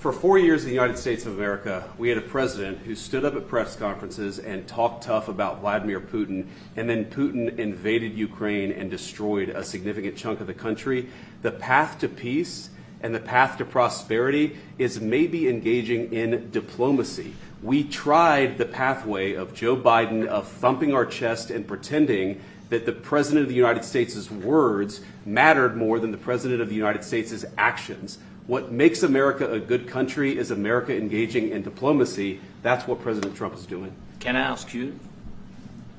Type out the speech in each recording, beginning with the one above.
For 4 years in the United States of America, we had a president who stood up at press conferences and talked tough about Vladimir Putin, and then Putin invaded Ukraine and destroyed a significant chunk of the country. The path to peace and the path to prosperity is maybe engaging in diplomacy. We tried the pathway of Joe Biden of thumping our chest and pretending that the President of the United States' words mattered more than the President of the United States' actions. What makes America a good country is America engaging in diplomacy. That's what President Trump is doing. Can I ask you?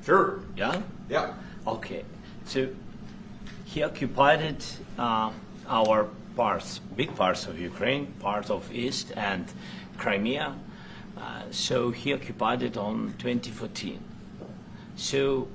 Sure. Yeah? Yeah. Okay. So he occupied our parts, big parts of Ukraine, part of East and Crimea. So he occupied it on 2014. So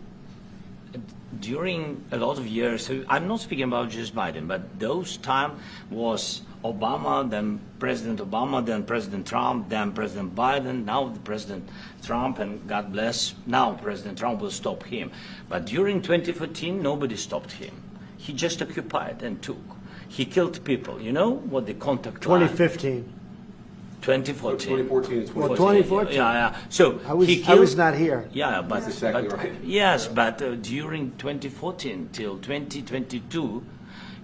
during a lot of years, so I'm not speaking about just Biden, but those time was Obama, then President Obama, then President Trump, then President Biden, now the President Trump, and God bless, now President Trump will stop him. But during 2014, nobody stopped him. He just occupied and took. He killed people. You know what the contact line? 2015. 2014. 2014 and 2014. Well, 2014. Yeah. So I was not here. Yeah, but, That's exactly but right. yes, but during 2014 till 2022,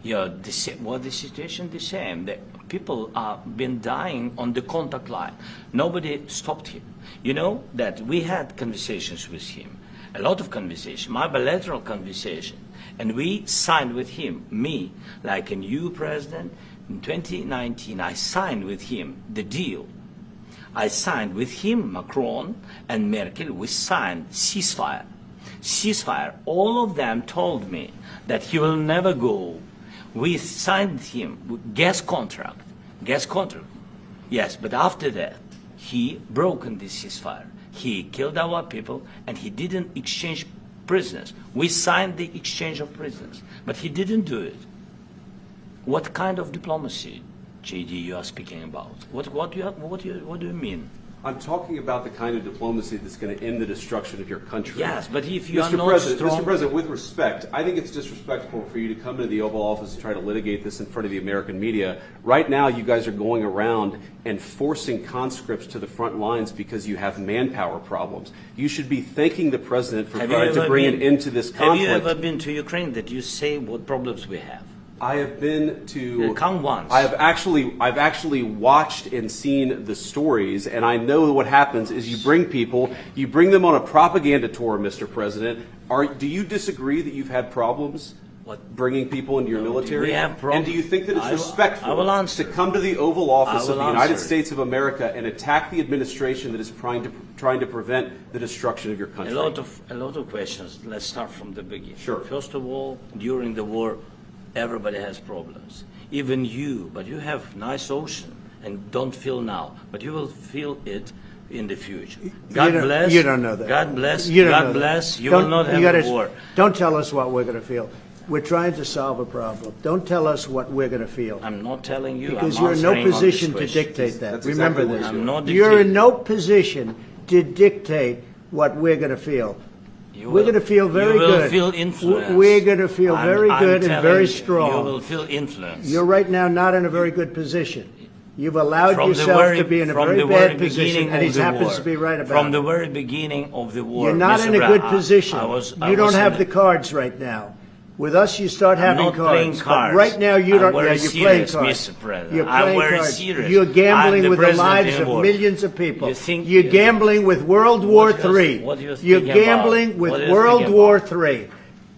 yeah, the situation the same. The people have been dying on the contact line. Nobody stopped him. You know that we had conversations with him, a lot of conversation, my bilateral conversation, and we signed with him, me, like a new president. In 2019, I signed with him the deal. I signed with him, Macron and Merkel, we signed ceasefire. Ceasefire. All of them told me that he will never go. We signed him with gas contract. Gas contract. Yes, but after that, he broken this ceasefire. He killed our people and he didn't exchange prisoners. We signed the exchange of prisoners, but he didn't do it. What kind of diplomacy, JD, you are speaking about? What do you mean? I'm talking about the kind of diplomacy that's going to end the destruction of your country. Yes, but if you are Mr. not President, strong... Mr. President, with respect, I think it's disrespectful for you to come into the Oval Office and try to litigate this in front of the American media. Right now, you guys are going around and forcing conscripts to the front lines because you have manpower problems. You should be thanking the President for trying to bring an end to this conflict. Have you ever been to Ukraine that you say what problems we have? I have been to. Come once. I've actually watched and seen the stories, and I know what happens is you bring them on a propaganda tour, Mr. President. Do you disagree that you've had problems bringing people into your military? We have problems. And do you think that it's respectful to come to the Oval Office of the United States of America and attack the administration that is trying to prevent the destruction of your country? A lot of questions. Let's start from the beginning. Sure. First of all, during the war, everybody has problems, even you, but you have nice ocean and don't feel now, but you will feel it in the future. God bless. You don't know that. God bless. You don't God know bless. That. You will not have a war. Don't tell us what we're going to feel. We're trying to solve a problem. Don't tell us what we're going to feel. I'm not telling you. Because I'm you're in no answering on position this to question. dictate that. That's Remember exactly this. what I'm not You're in dictating. no position to dictate what we're going to feel. We're going to feel very good. You will feel influence. We're going to feel very good and very strong. You will feel influence. You're right now not in a very good position. You've allowed yourself to be in a very bad position, and he happens to be right about it. From the very beginning of the war. You're not in a good position. You don't have the cards right now. With us, you start having I'm not playing cards. cards. But right now, you don't. I'm very You're playing serious, cards. Mr. President. You're I'm playing very cards. serious. You're gambling I'm the with the president lives in of war. millions of people. You think- You're gambling with World War III. What do you You're think gambling about? with What do you World think War about? III.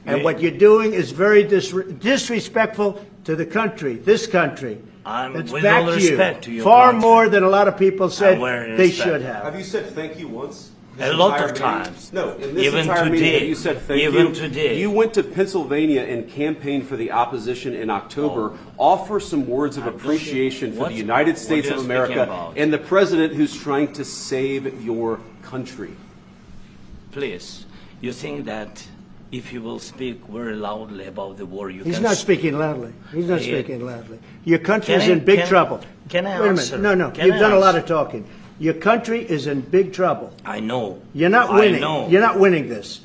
And what you're doing is very disrespectful to the country, this country. It's with back all to you. respect to your Far country. more than a lot of people said very they respect. should have. Have you said thank you once? A lot of times. No, in this Even entire meeting, today. have you said thank Even you? today. You went to Pennsylvania and campaigned for the opposition in October. Offer some words of appreciation for the United States of America and the president who's trying to save your country. Please, you think that if you will speak very loudly about the war, you He's can... not speaking loudly. He's not speaking loudly. Your country is Can I- in big can- trouble. can I Wait a answer? minute. No. Can You've I done a lot answer? of talking. Your country is in big trouble. I know. You're not I winning. know. You're not winning this.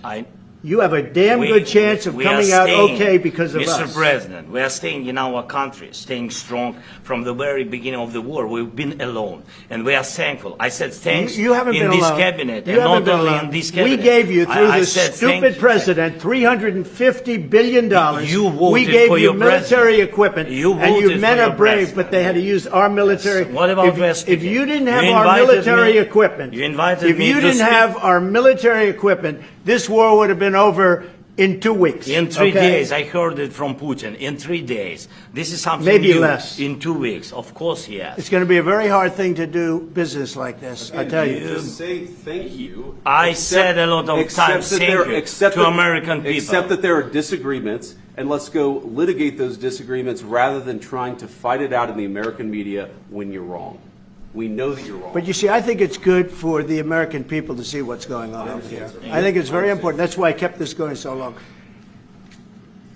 you have a damn good chance of coming out okay because of us. Mr. President, we are staying in our country, staying strong from the very beginning of the war. We've been alone, and we are thankful. I said thanks you haven't in been this alone. cabinet, you and not only alone. in this cabinet. We gave you, through this stupid president, $350 billion. You voted we gave for you your military president. equipment, You and you voted men for are your brave, president. but they had to use our military. What about if you didn't have our military equipment, if you didn't have our military equipment, this war would have been over in 2 weeks. In 3 days, I heard it from Putin. In 3 days, this is something maybe new. less. In 2 weeks, of course, yes. It's going to be a very hard thing to do business like this. I tell you. Just say thank you. I said a lot of times thank you to American people. Except that there are disagreements, and let's go litigate those disagreements rather than trying to fight it out in the American media when you're wrong. We know that you're wrong. But you see, I think it's good for the American people to see what's going on over here. I think it's very important. That's why I kept this going so long.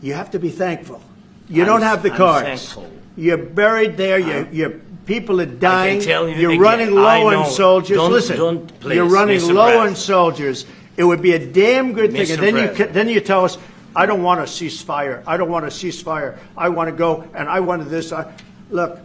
You have to be thankful. You don't have the cards. Thankful. You're buried there. Your people are dying. You're running low on soldiers. Listen, please, you're running Mr. low President. on soldiers. It would be a damn good thing. Mr. And then you tell us, I don't want a ceasefire. I don't want a ceasefire. I want to go, and I want this. Look,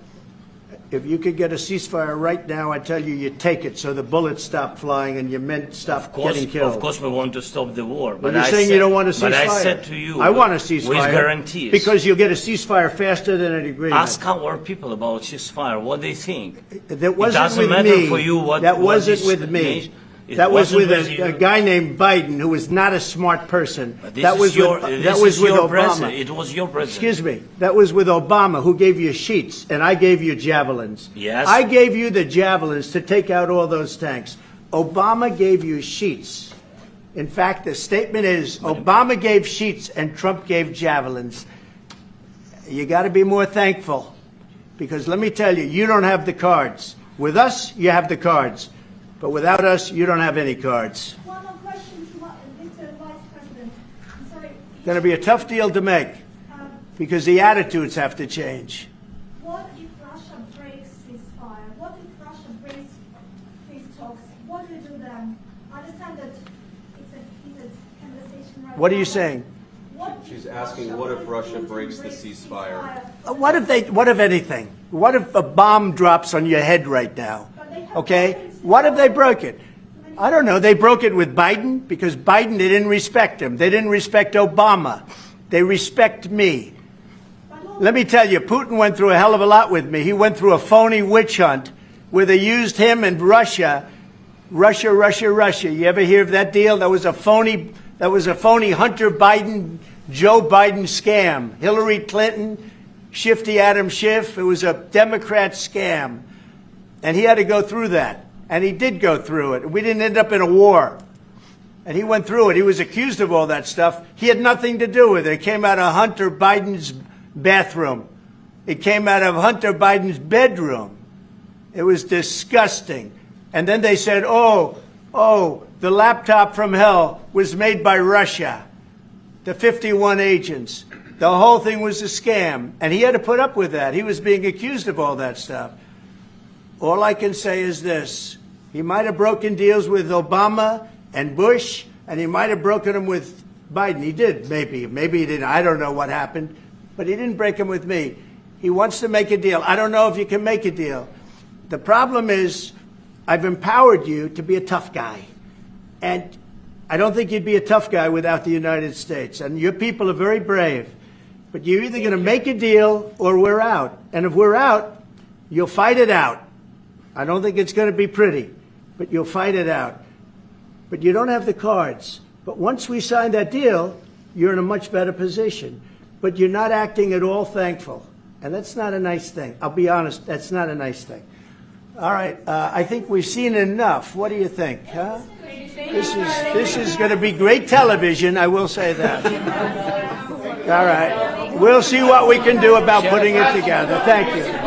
if you could get a ceasefire right now, I tell you, you take it so the bullets stop flying and your men stop getting killed. Of course, we want to stop the war. But you're saying you don't want a ceasefire. But I said to you, I want a ceasefire. With guarantees. Because you'll get a ceasefire faster than an agreement. Ask our people about ceasefire, what they think. That wasn't it doesn't with matter me. for you what. That wasn't this with me. means. That was with you. a guy named Biden, who was not a smart person. But this That was is your, with, this that was is with your Obama. president. It was your president. Excuse me. That was with Obama, who gave you sheets, and I gave you javelins. Yes. I gave you the javelins to take out all those tanks. Obama gave you sheets. In fact, the statement is Obama gave sheets and Trump gave javelins. You got to be more thankful, because let me tell you, you don't have the cards. With us, you have the cards. But without us, you don't have any cards. One more question to Mr. Vice President. I'm sorry. It's going to be a tough deal to make, because the attitudes have to change. What if Russia breaks ceasefire? What if Russia breaks peace talks? What do you do then? I understand that it's a heated conversation right now. What are you saying? She's asking, what if Russia breaks the ceasefire? What if anything? What if a bomb drops on your head right now? Okay? What if they broke it? I don't know. They broke it with Biden, because Biden, they didn't respect him. They didn't respect Obama. They respect me. Let me tell you, Putin went through a hell of a lot with me. He went through a phony witch hunt where they used him and Russia. Russia. You ever hear of that deal? That was a phony Hunter Biden, Joe Biden scam. Hillary Clinton, Shifty Adam Schiff. It was a Democrat scam. And he had to go through that. And he did go through it. We didn't end up in a war. And he went through it. He was accused of all that stuff. He had nothing to do with it. It came out of Hunter Biden's bathroom. It came out of Hunter Biden's bedroom. It was disgusting. And then they said, oh, the laptop from hell was made by Russia. The 51 agents. The whole thing was a scam. And he had to put up with that. He was being accused of all that stuff. All I can say is this. He might have broken deals with Obama and Bush, and he might have broken them with Biden. He did, maybe. Maybe he didn't. I don't know what happened. But he didn't break them with me. He wants to make a deal. I don't know if you can make a deal. The problem is I've empowered you to be a tough guy. And I don't think you'd be a tough guy without the United States. And your people are very brave. But you're either going to make a deal or we're out. And if we're out, you'll fight it out. I don't think it's going to be pretty, but you'll fight it out. But you don't have the cards. But once we sign that deal, you're in a much better position. But you're not acting at all thankful. And that's not a nice thing. I'll be honest, that's not a nice thing. All right, I think we've seen enough. What do you think? Huh? This is going to be great television, I will say that. All right. We'll see what we can do about putting it together. Thank you.